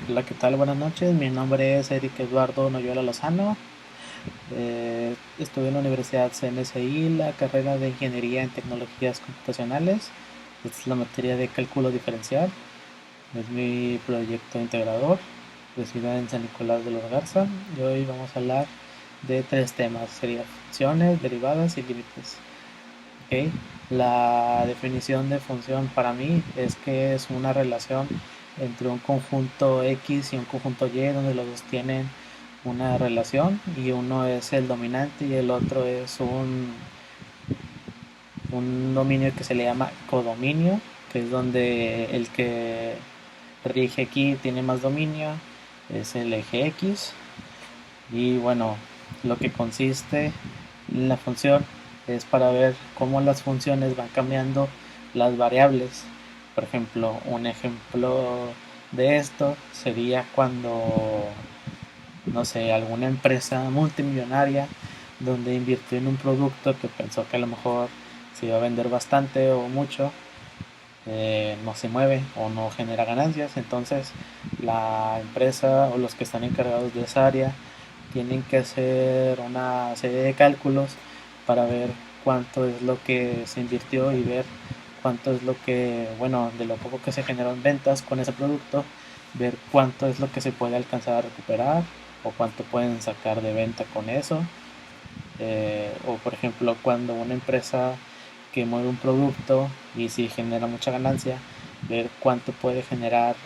Hola, ¿qué tal? Buenas noches. Mi nombre es Eric Eduardo Noyola Lozano. Estudio en la Universidad CMSI la carrera de Ingeniería en Tecnologías Computacionales. Esta es la materia de cálculo diferencial. Es mi proyecto integrador. Resido en San Nicolás de los Garza y hoy vamos a hablar de tres temas. Serían funciones, derivadas y límites. Ok. La definición de función para mí es que es una relación entre un conjunto X y un conjunto Y donde los dos tienen una relación y uno es el dominante y el otro es un dominio que se le llama codominio, que es donde el que rige aquí tiene más dominio, es el eje X. Y bueno, lo que consiste en la función es para ver cómo las funciones van cambiando las variables. Por ejemplo, un ejemplo de esto sería cuando, no sé, alguna empresa multimillonaria donde invirtió en un producto que pensó que a lo mejor se iba a vender bastante o mucho, no se mueve o no genera ganancias. Entonces la empresa o los que están encargados de esa área tienen que hacer una serie de cálculos para ver cuánto es lo que se invirtió y ver cuánto es lo que, bueno, de lo poco que se generó en ventas con ese producto, ver cuánto es lo que se puede alcanzar a recuperar o cuánto pueden sacar de venta con eso. O por ejemplo, cuando una empresa que mueve un producto y si genera mucha ganancia, ver cuánto puede generar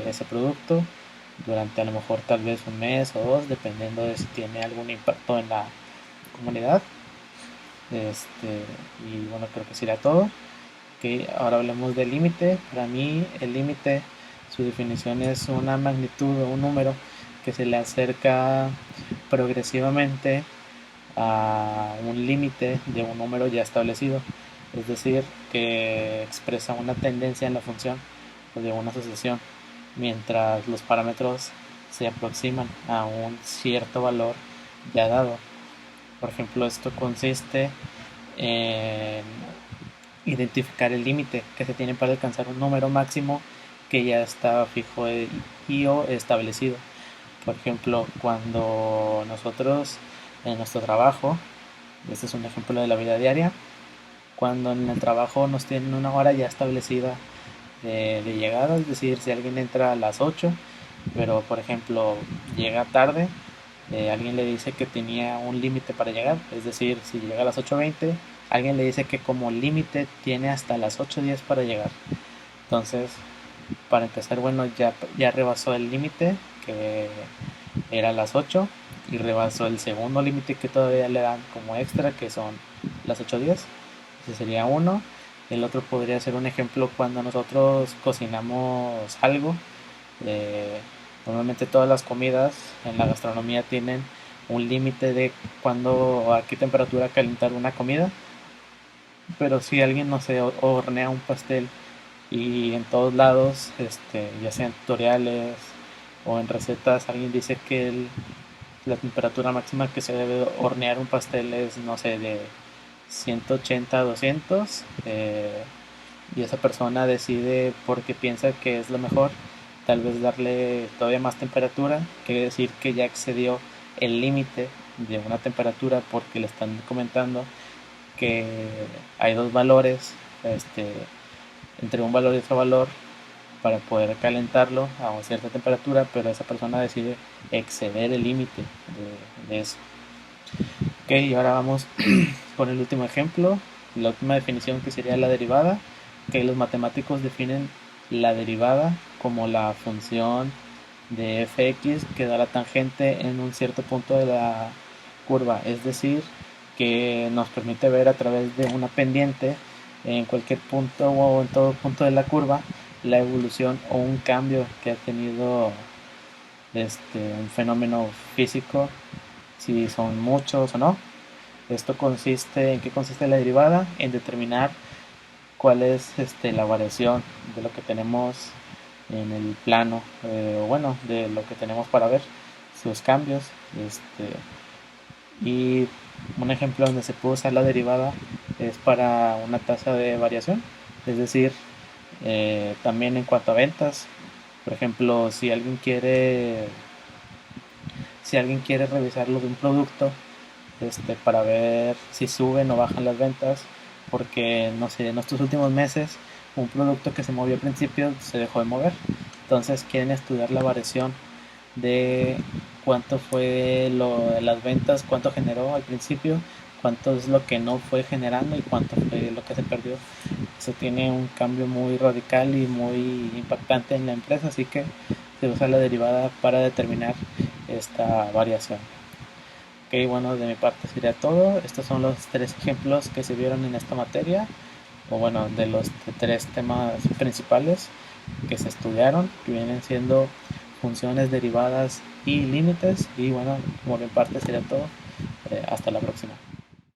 ese producto durante a lo mejor tal vez un mes o dos, dependiendo de si tiene algún impacto en la comunidad. Y bueno, creo que sería todo. Okay, ahora hablemos del límite. Para mí el límite, su definición es una magnitud o un número que se le acerca progresivamente a un límite de un número ya establecido, es decir, que expresa una tendencia en la función de una asociación, mientras los parámetros se aproximan a un cierto valor ya dado. Por ejemplo, esto consiste en identificar el límite que se tiene para alcanzar un número máximo que ya está fijo y o establecido. Por ejemplo, cuando nosotros en nuestro trabajo, este es un ejemplo de la vida diaria, cuando en el trabajo nos tienen una hora ya establecida de llegada, es decir, si alguien entra a las 8, pero por ejemplo llega tarde, alguien le dice que tenía un límite para llegar, es decir, si llega a las 8:20, alguien le dice que como límite tiene hasta las 8:10 para llegar. Entonces, para empezar, bueno, ya rebasó el límite, que era las 8, y rebasó el segundo límite que todavía le dan como extra, que son las 8:10. Ese sería uno. El otro podría ser un ejemplo cuando nosotros cocinamos algo. eh, Normalmente todas las comidas en la gastronomía tienen un límite de cuando a qué temperatura calentar una comida. Pero si alguien, no sé, hornea un pastel y en todos lados, ya sean tutoriales o en recetas, alguien dice que la temperatura máxima que se debe hornear un pastel es, no sé, de 180 a 200, y esa persona decide porque piensa que es lo mejor, tal vez darle todavía más temperatura, quiere decir que ya excedió el límite de una temperatura porque le están comentando que hay dos valores, este, entre un valor y otro valor para poder calentarlo a una cierta temperatura, pero esa persona decide exceder el límite de eso. Ok, y ahora vamos con el último ejemplo, la última definición que sería la derivada, que los matemáticos definen la derivada como la función de fx que da la tangente en un cierto punto de la curva, es decir, que nos permite ver a través de una pendiente en cualquier punto o en todo punto de la curva la evolución o un cambio que ha tenido un fenómeno físico, si son muchos o no. Esto consiste en qué consiste la derivada, en determinar cuál es la variación de lo que tenemos en el plano, o bueno, de lo que tenemos para ver, sus cambios. Y un ejemplo donde se puede usar la derivada es para una tasa de variación, es decir, también en cuanto a ventas. Por ejemplo, si alguien quiere revisarlo de un producto, para ver si suben o bajan las ventas, porque no sé, en estos últimos meses un producto que se movió al principio se dejó de mover. Entonces quieren estudiar la variación de cuánto fue las ventas, cuánto generó al principio, cuánto es lo que no fue generando y cuánto fue lo que se perdió. Eso tiene un cambio muy radical y muy impactante en la empresa, así que se usa la derivada para determinar esta variación. Ok, bueno, de mi parte sería todo. Estos son los tres ejemplos que se vieron en esta materia, o bueno, de los tres temas principales que se estudiaron, que vienen siendo funciones derivadas y límites. Y bueno, por mi parte sería todo. Hasta la próxima.